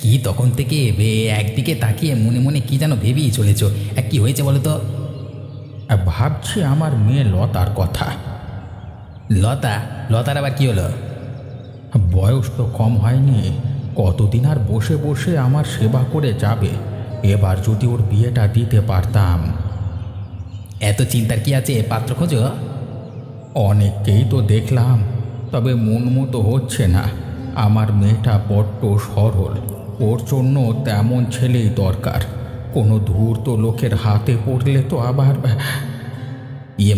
কি তখন থেকে একদিকে তাকিয়ে মনে মনে কি যেন ভেবেই চলেছ। কি হয়েছে বলো তো? ভাবছি আমার মেয়ে লতার কথা। লতার আবার কি হলো? বয়স তো কম হয়নি, কতদিন আর বসে বসে আমার সেবা করে যাবে। এবার যদি ওর বিয়েটা দিতে পারতাম। এত চিন্তার কি আছে, পাত্র খোঁজো। অনেককেই তো দেখলাম, তবে মন মতো হচ্ছে না। আমার মেয়েটা বড্ড সরল, ওর জন্য তেমন ছেলেই দরকার। কোনো ধূর্ত লোকের হাতে পড়লে তো আবার।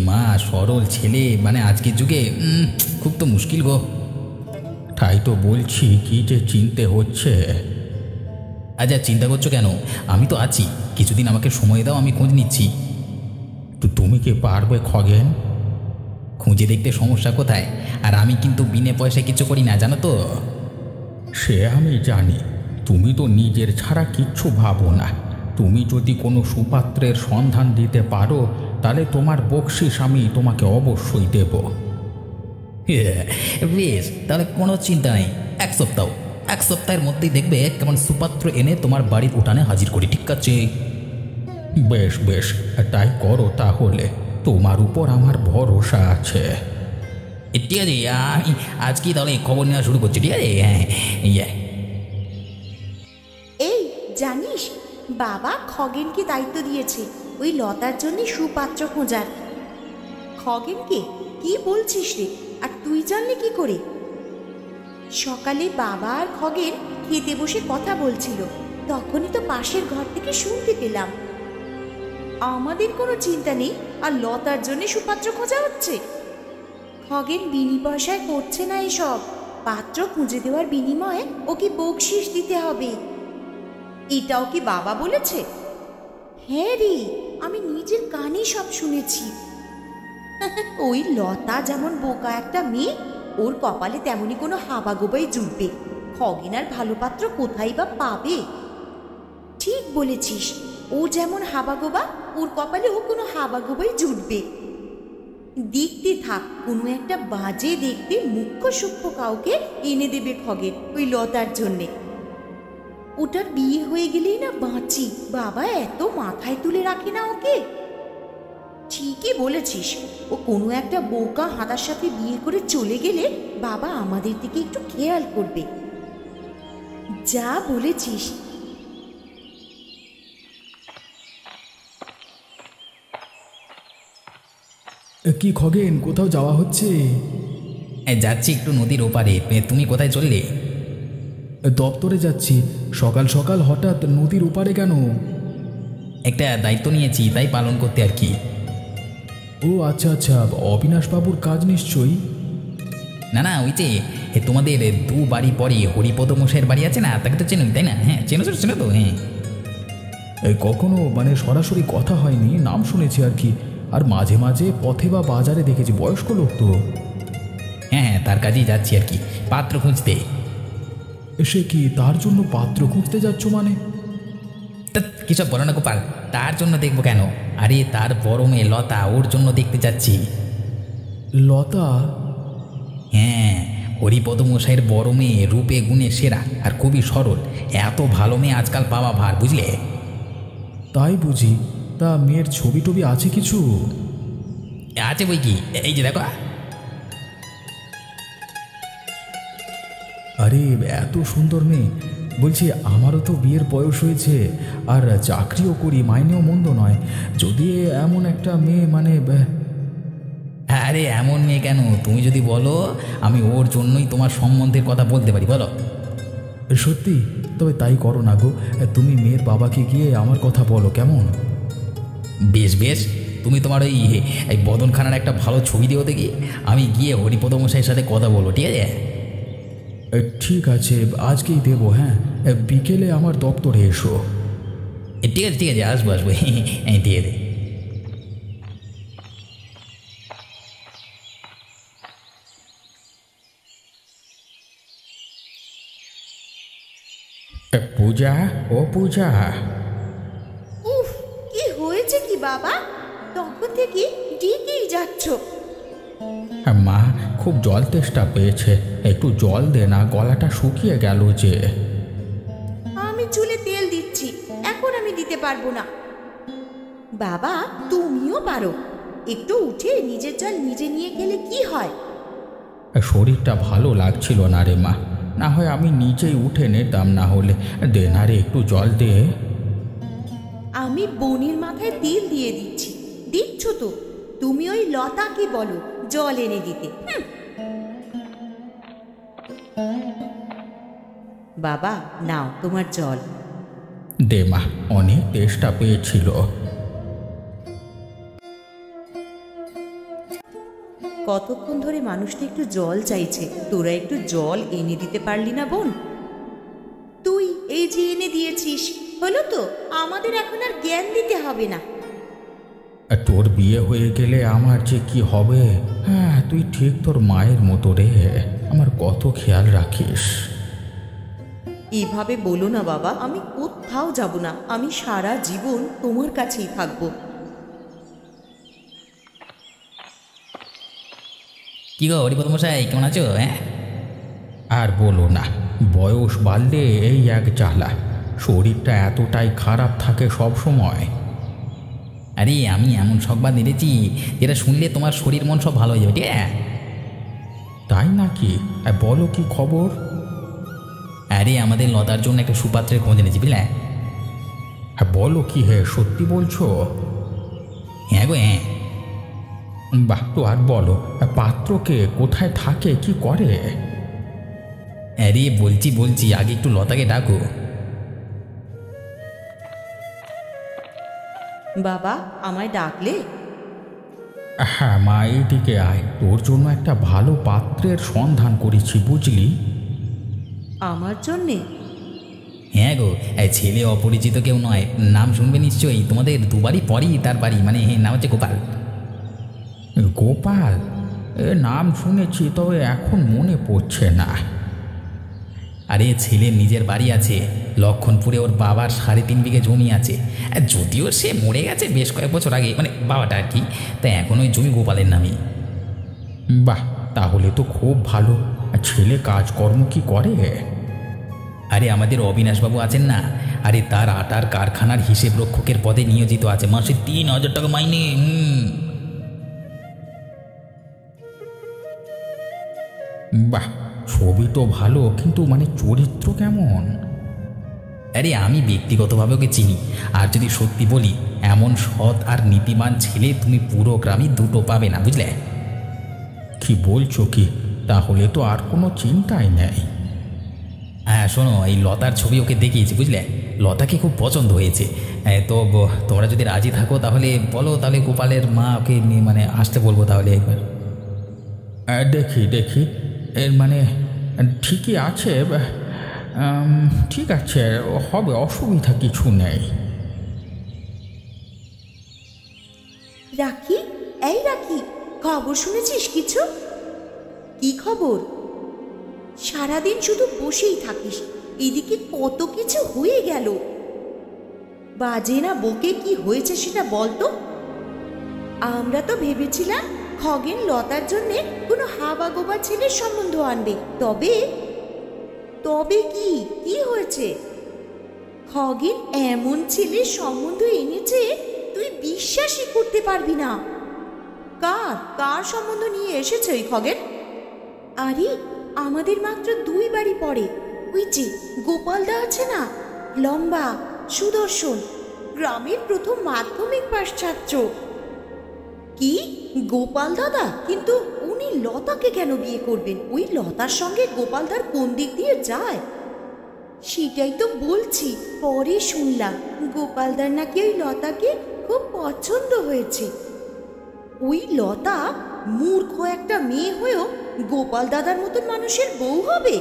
মা, সরল ছেলে মানে আজকের যুগে খুব তো মুশকিল গো। তাই তো বলছি, কি যে চিনতে হচ্ছে। আচ্ছা, চিন্তা করছো কেন? আমি তো আছি, কিছুদিন আমাকে সময় দাও, আমি খোঁজ নিচ্ছি। তো তুমি কি পারবে খগেন? খুঁজে দেখতে সমস্যা কোথায়? আর আমি কিন্তু বিনে পয়সায় কিছু করি না, জানো তো। সে আমি জানি, তুমি তো নিজের ছাড়া কিচ্ছু ভাবো না। তুমি যদি কোনো সুপাত্রের সন্ধান দিতে পারো, তাহলে তোমার বকশিস আমি তোমাকে অবশ্যই দেব। বেশ, তাহলে কোনো চিন্তা নেই। এক সপ্তাহের মধ্যেই দেখবে কেমন সুপাত্র এনে তোমার বাড়ির উঠানে হাজির করি, ঠিক আছে? বেশ বেশ, তাই করো তাহলে। তোমার উপর আমার ভরসা আছে। ঠিক আছে, আমি আজকেই তাহলে খবর নেওয়া শুরু করছি, ঠিক আছে? হ্যাঁ। এই জানিস, বাবা খগেনকে দায়িত্ব দিয়েছে ওই লতার জন্য সুপাত্র খোঁজার। খগেনকে? কি বলছিস রে? আর তুই জানলি কি করে? সকালে বাবা আর খগেন খেতে বসে কথা বলছিল, তখনই তো পাশের ঘর থেকে শুনতে পেলাম। আমাদের কোনো চিন্তা নেই, আর লতার জন্য সুপাত্র খোঁজা হচ্ছে। খগেন বিনি পয়সায় করছে না এসব, পাত্র খুঁজে দেওয়ার বিনিময়ে ওকে বকশিস দিতে হবে। এটাও কি বাবা বলেছে? হ্যাঁ রে, আমি নিজের কানে সব শুনেছি। ওই লতা যেমন বোকা একটা মেয়ে, ওর কপালে তেমনি কোনো হাবাগোবাই জুটবে। খগেন আর ভালো পাত্র কোথায় বা পাবে? ঠিক বলেছিস, ও যেমন হাবাগোবা, ওর কপালে ও কোনো হাবাগোবাই জুটবে। দেখতে থাক, কোনো একটা বাজে দেখতে মুখ্য সূক্ষ্ম কাউকে এনে দেবে খগেন ওই লতার জন্যে। ওটার বিয়ে হয়ে গেলেই না বাঁচি, বাবা এত মাথায় তুলে রাখে না ওকে। ঠিকই বলেছিস, ও কোনো একটা বোকা হাঁদার সাথে বিয়ে করে চলে গেলে বাবা আমাদের দিকে একটু খেয়াল করবে। যা বলেছিস। কি খগেন, কোথাও যাওয়া হচ্ছে? যাচ্ছি একটু নদীর ওপারে। তুমি কোথায় চললে? দপ্তরে যাচ্ছি। সকাল সকাল হঠাৎ নদীর ওপারে কেন? একটা দায়িত্ব নিয়েছি, তাই পালন করতে আর কি। ও আচ্ছা আচ্ছা, অবিনাশবাবুর কাজ নিশ্চয়ই। না, ওই যে তোমাদের দু বাড়ি পরে হরিপদ মশাইয়ের বাড়ি আছে না, তাকে তো চেনো তাই না? হ্যাঁ, চেনো তো। হ্যাঁ, কখনো মানে সরাসরি কথা হয়নি, নাম শুনেছি আর কি। আর মাঝে মাঝে পথে বা বাজারে দেখেছি, বয়স্ক লোক তো। হ্যাঁ, তার কাজেই যাচ্ছি আর কি, পাত্র খুঁজতে। সে কি, তার জন্য পাত্র খুঁজতে যাচ্ছ মানে? কিসব বলো না গোপাল, তার জন্য দেখবো কেন? আরে তার বড় মেয়ে লতা, ওর জন্য দেখতে যাচ্ছি। লতা? হ্যাঁ, হরিপদ মশাইয়ের বড় মেয়ে, রূপে গুণে সেরা আর খুবই সরল। এত ভালো মেয়ে আজকাল পাওয়া ভার, বুঝলে? তাই বুঝি। তা মেয়ের ছবি টবি আছে কিছু? আছে বই কি, এই যে দেখো। আরে এত সুন্দর মেয়ে! বলছি, আমারও তো বিয়ের বয়স হয়েছে, আর চাকরিও করি, মাইনেও মন্দ নয়। যদি এমন একটা মেয়ে মানে। আরে এমন মেয়ে কেন? তুমি যদি বলো, আমি ওর জন্যই তোমার সম্বন্ধের কথা বলতে পারি, বলো। সত্যি? তবে তাই করো না গো, তুমি মেয়ের বাবাকে গিয়ে আমার কথা বলো, কেমন? বেশ বেশ, তুমি তোমার ওই বদনখানার একটা ভালো ছবি দিও দেখি, আমি গিয়ে হরিপদ মশাইয়ের সাথে কথা বলবো, ঠিক আছে? ঠিক আছে, আজকেই দেবো। হ্যাঁ, বিকেলে আমার দপ্তরে এসো। ঠিক আছে, আসবো ঠিক আছে। পূজা, ও পূজা। উফ, কি হয়েছে কি বাবা? তখন থেকে ডেকেই যাচ্ছ। মা খুব জল তেষ্টা পেয়েছে, একটু জল দে না, গলাটা শুকিয়ে গেল যে। চুলে তেল দিচ্ছি, এখন আমি দিতে পারবো না। বাবা তুমিও পারো, একটু উঠে নিজের জল নিজে নিয়ে গেলে কি হয়? শরীরটা ভালো লাগছিল না রে মা, না হয় আমি নিজেই উঠে নিতাম। না হলে দে না রে, একটু জল দে। আমি বোনের মাথায় তেল দিয়ে দিচ্ছি, দিচ্ছ তো? তুমি ওই লতাকে বলো জল এনে দিতে। বাবা নাও তোমার জল। দে মা, অনেক তেষ্টা পেয়েছিল। কতক্ষণ ধরে মানুষটা একটু জল চাইছে, তোরা একটু জল এনে দিতে পারলি না বোন? তুই এই যে এনে দিয়েছিস, হলো তো, আমাদের এখন আর জ্ঞান দিতে হবে না। তোর বিয়ে হয়ে গেলে আমার যে কি হবে। হ্যাঁ, তুই ঠিক তোর মায়ের মতো রে, আমার কত খেয়াল রাখিস। এভাবে বলো না বাবা, আমি কোথাও যাব না, আমি সারা জীবন তোমার কাছেই থাকবো। কি গো হরিপদ মশাই, কেমন আছো? আর বলো না, বয়স বাড়লে এই এক জ্বালা, শরীরটা এতটাই খারাপ থাকে সব সময়। আরে আমি এমন সংবাদ এনেছি যেটা শুনলে তোমার শরীর মন সব ভালো হয়ে যাবে, ঠিক আছে? তাই নাকি? বলো কি খবর? আরে আমাদের লতার জন্য একটা সুপাত্রের খোঁজ এনেছি, বুঝলে? হ্যাঁ বলো কি, হে সত্যি বলছো? হ্যাঁ গো, হ্যাঁ। বাহ, তো আর বলো, পাত্রকে কোথায় থাকে, কি করে? আরে বলছি, আগে একটু লতাকে ডাকো। বাবা আমায় ডাকলে? হ্যাঁ মা, এইদিকে আয়, তোর জন্য একটা ভালো পাত্রের সন্ধান করেছি, বুঝলি? আমার জন্যে? হ্যাঁ গো, ছেলে অপরিচিত কেউ নয়, নাম শুনবে নিশ্চয়ই, তোমাদের দুবারই পরই তার বাড়ি, মানে নাম হচ্ছে গোপাল। গোপাল? এ নাম শুনেছি, তবে এখন মনে পড়ছে না। আরে ছেলের নিজের বাড়ি আছে লক্ষণপুরে, ওর বাবার 3.5 বিঘে জমি আছে। যদিও সে মরে গেছে বেশ কয়েক বছর আগে, মানে বাবাটা আর কি, তাই এখন ওই জমি গোপালের নামে। বাহ, তাহলে তো খুব ভালো। ছেলে কাজকর্ম কি করে? আরে আমাদের অবিনাশবাবু আছেন না, আরে তার আটার কারখানার হিসেব রক্ষকের পদে নিয়োজিত আছে, মাসে 3,000 টাকা মাইনে। বাহ, ছবি তো ভালো, কিন্তু মানে চরিত্র কেমন? আরে আমি ব্যক্তিগতভাবে ওকে চিনি, আর যদি সত্যি বলি, এমন সৎ আর নীতিমান ছেলে তুমি পুরো গ্রামে দুটো পাবে না, বুঝলে? কি বলছো কি? তাহলে তো আর কোনো চিন্তাই নেই। হ্যাঁ শোনো, এই লতার ছবি ওকে দেখিয়েছি, বুঝলে? লতাকে খুব পছন্দ হয়েছে। তো তোমরা যদি রাজি থাকো তাহলে বলো, তাহলে গোপালের মা ওকে মানে আসতে বলবো তাহলে একবার। দেখি এর মানে ঠিকই আছে, ঠিক আছে, হবে, অসুবিধা কিছু নেই। রাখি, এই রাখি, খবর শুনেছিস কিছু? কি খবর? সারাদিন শুধু বসেই থাকিস, এদিকে কত কিছু হয়ে গেল। বাজে না বকে কি হয়েছে সেটা বলতো। আমরা তো ভেবেছিলাম খগেন লতার জন্য কোনো হাবা গোবা ছেলের সম্বন্ধ আনবে, তবে তবে কি কি হয়েছে? খগেন এমন ছেলের সম্বন্ধ এনেছে তুই বিশ্বাসই করতে পারবি না। কার কার সম্বন্ধ নিয়ে এসেছে ওই খগেন? আরে আমাদের মাত্র 2 বাড়ি পড়ে, ওই যে গোপালদা আছে না, লম্বা, সুদর্শন, গ্রামের প্রথম মাধ্যমিক পাশ ছাত্র। কি গোপাল দাদা? কিন্তু উনি লতাকে কেন বিয়ে করবেন? ওই লতার সঙ্গে গোপালদার কোন দিক দিয়ে যায়? সেটাই তো বলছি, পরে শুনলাম গোপালদার নাকি ওই লতাকে খুব পছন্দ হয়েছে। ওই লতা মূর্খ একটা মেয়ে হয়েও গোপাল দাদার মতন মানুষের বউ হবে?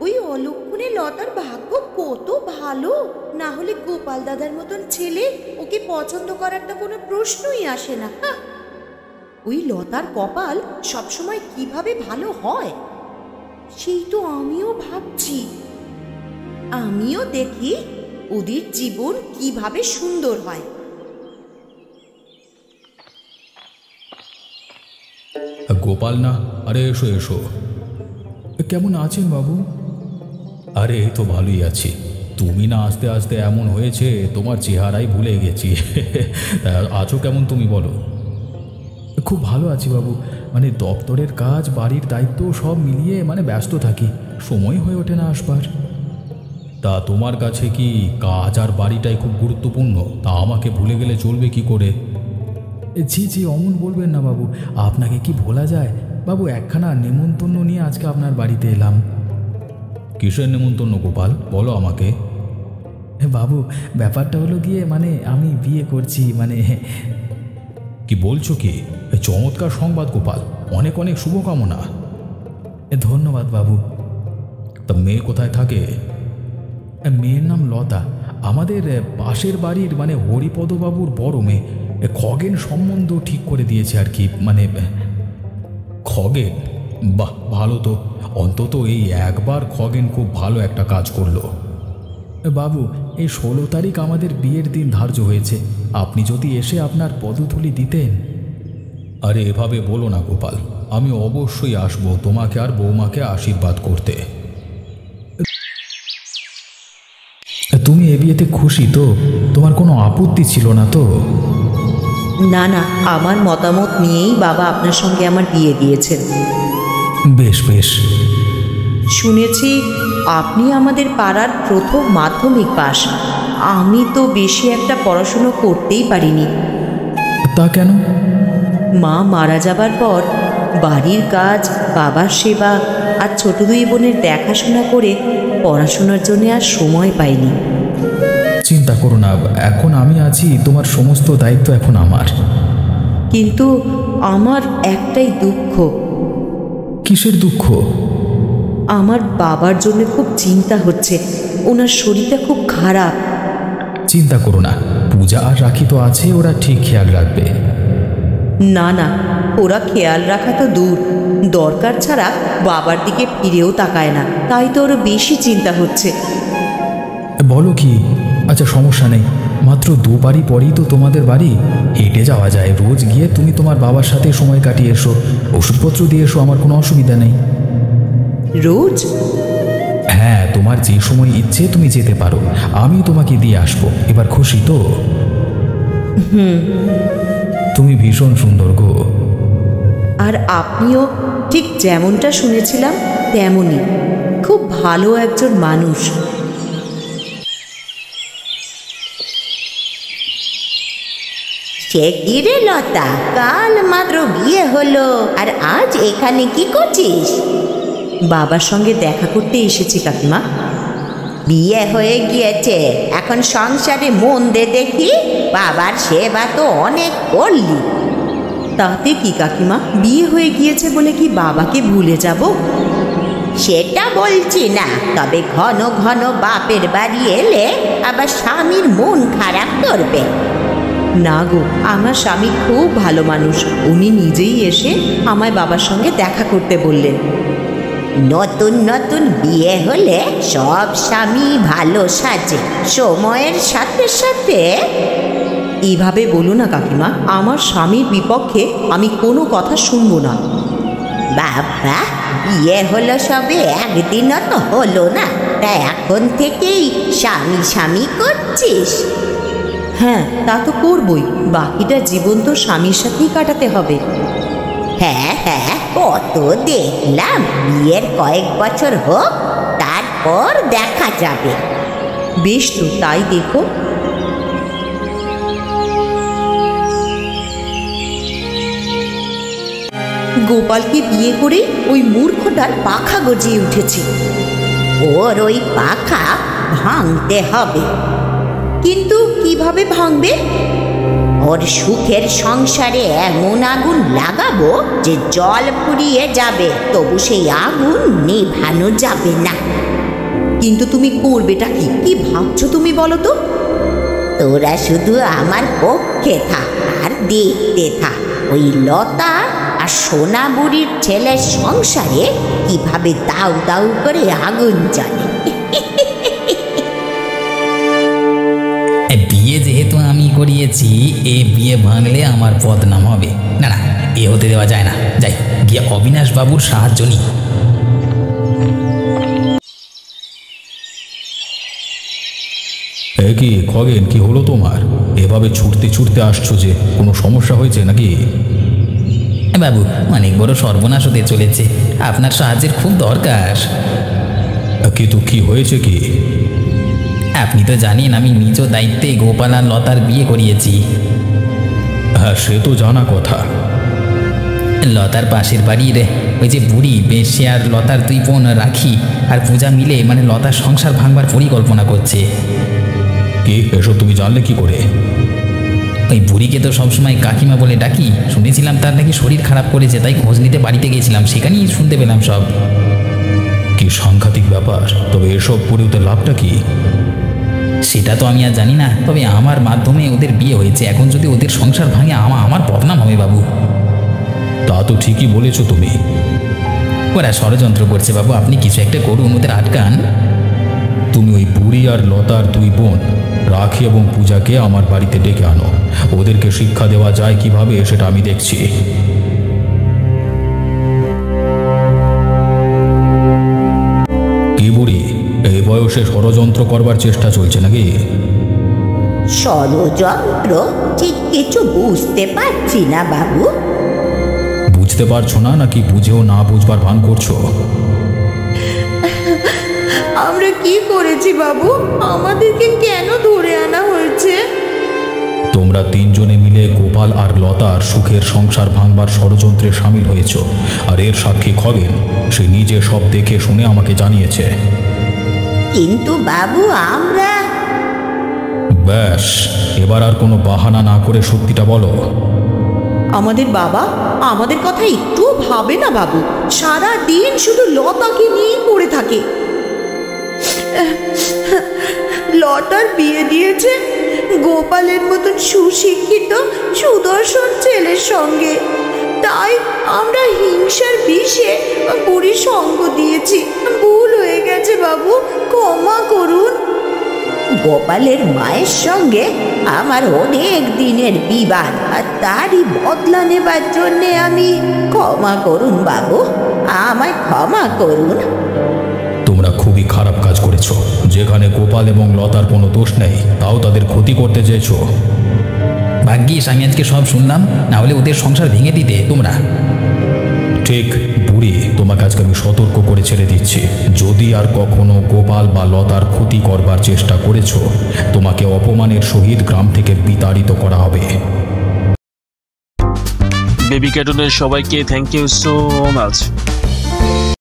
ওই অলক্ষণে লতার ভাগ্য কত ভালো, না হলে গোপাল দাদার মতন ছেলে ওকে পছন্দ করার তো কোনো প্রশ্নই আসে না। ওই লতার কপাল সবসময় কিভাবে ভালো হয় সেই তো আমিও ভাবছি। আমিও দেখি ওদের জীবন কিভাবে সুন্দর হয়। গোপাল না? আরে এসো এসো। কেমন আছেন বাবু? আরে এই তো ভালোই আছি। তুমি না আস্তে আস্তে এমন হয়েছে তোমার চেহারাই ভুলে গেছি। আছো কেমন তুমি বলো? খুব ভালো আছি বাবু। মানে দপ্তরের কাজ, বাড়ির দায়িত্ব সব মিলিয়ে ব্যস্ত থাকি, সময় হয়ে ওঠে না আসবার। তা তোমার কাছে কি কাজ আর বাড়িটাই খুব গুরুত্বপূর্ণ? তা আমাকে ভুলে গেলে চলবে কি করে? জি জি, অমন বলবেন না বাবু, আপনাকে কি ভোলা যায় বাবু? একখানা নেমন্তন্ন নিয়ে আজকে আপনার বাড়িতে এলাম। কিসের নেমন্তন্ন গোপাল, বলো আমাকে। বাবু ব্যাপারটা হলো গিয়ে আমি বিয়ে করছি। কি বলছো কি? চমৎকার সংবাদ গোপাল, অনেক অনেক শুভকামনা। ধন্যবাদ বাবু। তা মেয়ে কোথায় থাকে? মেয়ের নাম লতা, আমাদের পাশের বাড়ির হরিপদবাবুর বড় মেয়ে। খগেন সম্বন্ধ ঠিক করে দিয়েছে আর কি। খগেন? বাহ, ভালো তো। অন্তত এই একবার খগেন খুব ভালো একটা কাজ করলো। বাবু এই 16 তারিখ আমাদের বিয়ের দিন ধার্য হয়েছে, আপনি যদি এসে আপনার পদধূলি দিতেন। আরে এভাবে বলো না গোপাল, আমি অবশ্যই আসবো তোমাকে আর বৌমাকে আশীর্বাদ করতে। তুমি এ বিয়েতে খুশি তো? তোমার কোনো আপত্তি ছিল না তো? না না, আমার মতামত নিয়েই বাবা আপনার সঙ্গে আমার বিয়ে দিয়েছেন। বেশ বেশ। শুনেছি আপনি আমাদের পাড়ার প্রথম মাধ্যমিক পাস। আমি তো বেশি একটা পড়াশুনো করতেই পারিনি। তা কেন? মা মারা যাবার পর বাড়ির কাজ, বাবার সেবা আর ছোট দুই বোনের দেখাশোনা করে পড়াশোনার জন্য আর সময় পাইনি। চিন্তা করো না, এখন আমি আছি, তোমার সমস্ত দায়িত্ব এখন আমার। কিন্তু আমার একটাই দুঃখ। কিসের দুঃখ? আমার বাবার জন্য খুব চিন্তা হচ্ছে, ওনার শরীরটা খুব খারাপ। চিন্তা করো না, পূজা আর রাখি তো আছে, ওরা ঠিক খেয়াল রাখবে। না না, ওরা খেয়াল রাখা তো দূর, দরকার ছাড়া বাবার দিকে ফিরেও তাকায় না, তাই তো ওর বেশি চিন্তা হচ্ছে। বলো কি? আচ্ছা সমস্যা নেই, মাত্র 2 বাড়ি পরেই তো তোমাদের বাড়ি, হেঁটে যাওয়া যায়। রোজ গিয়ে তুমি তোমার বাবার সাথে সময় কাটিয়ে এসো, ওষুধপত্র দিয়ে এসো, আমার কোনো অসুবিধা নেই। রোজ? হ্যাঁ, তোমার যে সময় ইচ্ছে তুমি যেতে পারো, আমি তোমাকে দিয়ে আসবো। এবার খুশি তো? তুমি ভীষণ সুন্দর গো। আর আপনিও ঠিক যেমনটা শুনেছিলাম তেমনই, খুব ভালো একজন মানুষ। সে কি রে লতা, কাল মাত্র বিয়ে হলো আর আজ এখানে কি করছিস? বাবার সঙ্গে দেখা করতে এসেছি কাকিমা। বিয়ে হয়ে গিয়েছে, এখন সংসারে মন দে দেখি। বাবার সেবা তো অনেক করলি। তাতে কি কাকিমা, বিয়ে হয়ে গিয়েছে বলে কি বাবাকে ভুলে যাব? সেটা বলছি না, তবে ঘন ঘন বাপের বাড়ি এলে আবার স্বামীর মন খারাপ করবে। না গো, আমার স্বামী খুব ভালো মানুষ, উনি নিজেই এসে আমায় বাবার সঙ্গে দেখা করতে বললেন। নতুন নতুন বিয়ে হলে সব স্বামী ভালো সাজে, সময়ের সাথে সাথে। এইভাবে বলো না কাকিমা, আমার স্বামীর বিপক্ষে আমি কোনো কথা শুনবো না। বাবা, বিয়ে হলো সবে একদিনও তো হলো না, তা এখন থেকেই স্বামী স্বামী করছিস? হ্যাঁ, তা তো করবই, বাকিটা জীবন তো স্বামীর সাথেই কাটাতে হবে। হ্যাঁ হ্যাঁ, কত দেখলাম। বিয়ের কয়েক বছর হোক, তারপর দেখা যাবে। বেশ তো, তাই দেখো। গোপালকে বিয়ে করে ওই মূর্খটার পাখা গজিয়ে উঠেছে। ওর ওই পাখা ভাঙতে হবে। কিন্তু কিভাবে ভাঙবে? ওর সুখের সংসারে এমন আগুন লাগাবো যে জল ফুরিয়ে যাবে, তবু সেই আগুন নেভানো যাবে না। কিন্তু তুমি করবেটা কি? কি ভাবছো তুমি বলো তো? তোরা শুধু আমার পক্ষে থাক আর দেখতে থাক, ওই লতা আর সোনা বুড়ির ছেলের সংসারে কিভাবে দাউ দাউ করে আগুন জ্বলে। বিয়ে যেহেতু আমি করিয়েছি, এ বিয়ে ভাঙলে আমার বদনাম হবে। না না, এ হতে দেওয়া যায় না। যাই গিয়ে অবিনাশ বাবুর সাহায্য নিই। এ কি খগেন, কি হলো তোমার? এভাবে ছুটতে ছুটতে আসছো যে, কোনো সমস্যা হয়েছে নাকি? বাবু, অনেক বড় সর্বনাশ হতে চলেছে, আপনার সাহায্যের খুব দরকার। কিন্তু কি হয়েছে কি? আপনি তো জানেন আমি নিজ দায়িত্বে গোপাল আর লতার বিয়ে করিয়েছি। হ্যাঁ, সে তো জানা কথা। লতার পাশের বাড়ির ওই যে বুড়ি, বেশ সে আর লতার দুই বোন রাখি আর পূজা মিলে মানে লতার সংসার ভাঙবার পরিকল্পনা করছে। কি, এসব তুমি জানলে কি করে? ওই বুড়িকে তো সবসময় কাকিমা বলে ডাকি, শুনেছিলাম তার নাকি শরীর খারাপ করেছে, তাই খোঁজ নিতে বাড়িতে গেছিলাম, সেখানেই শুনতে পেলাম সব। কি সাংঘাতিক ব্যাপার! তবে এসব করে ওদের লাভটা কি? সেটা তো আমি আর জানি না, তবে আমার মাধ্যমে ওদের বিয়ে হয়েছে, এখন যদি ওদের সংসার ভাঙে আমার বদনাম হবে বাবু। তা তো ঠিকই বলেছো তুমি। ওরা ষড়যন্ত্র করছে বাবু, আপনি কিছু একটা করুন, ওদের আটকান। তুমি ওই বুড়ি আর লতার দুই বোন রাখি এবং পূজাকে আমার বাড়িতে ডেকে আনো। ওদেরকে শিক্ষা দেওয়া যায় কিভাবে সেটা আমি দেখছি। কি বুড়ি, এই বয়সে ষড়যন্ত্র করবার চেষ্টা চলছে নাকি? ষড়যন্ত্র ঠিক কিছু বুঝতে পারছি না বাবু। বুঝতে পারছো না নাকি বুঝেও না বুঝবার ভান করছো? আমরা কি করেছি বাবু? আমাদেরকে কেন ধরে আনা হয়েছে? তোমরা তিনজনে মিলে গোপাল আর লতার সুখের সংসার ভাঙবার ষড়যন্ত্রে সামিল হয়েছ, আর এর সাক্ষী খগেন, সে নিজে সব দেখে শুনে আমাকে জানিয়েছে। কিন্তু বাবু আমরা... ব্যাস, এবার আর কোনো বাহানা না করে সত্যিটা বলো। আমাদের বাবা আমাদের কথা একটুও ভাবে না বাবু, সারা দিন শুধু লতাকে নিয়েই পড়ে থাকে। লতার বিয়ে দিয়েছে গোপালের মতন সুশিক্ষিত সুদর্শন ছেলের সঙ্গে, তাই আমরা হিংসার বিষে বুড়ির সঙ্গ দিয়েছি। ভুল হয়ে গেছে বাবু, ক্ষমা করুন। গোপালের মায়ের সঙ্গে আমার অনেক দিনের বিবাদ, আর তারই বদলা নেবার জন্যে আমি... ক্ষমা করুন বাবু, আমায় ক্ষমা করুন। তোমরা খুবই খারাপ কাজ করেছো। যেখানে গোপাল এবং লতার কোনো দোষ নেই, তাও তাদের ক্ষতি করতে চেয়েছো। ভাগ্যিস আমি আজকে সব শুনলাম, না হলে ওদের সংসার ভেঙে দিতে তোমরা। ঠিক বুড়ি, তোমাকে আজকে আমি সতর্ক করে ছেড়ে দিচ্ছি। যদি আর কখনো গোপাল বা লতার ক্ষতি করবার চেষ্টা করেছো, তোমাকে অপমানের সহিত গ্রাম থেকে বিতাড়িত করা হবে। বেবি কার্টুনের সবাইকে থ্যাংক ইউ সো মাচ।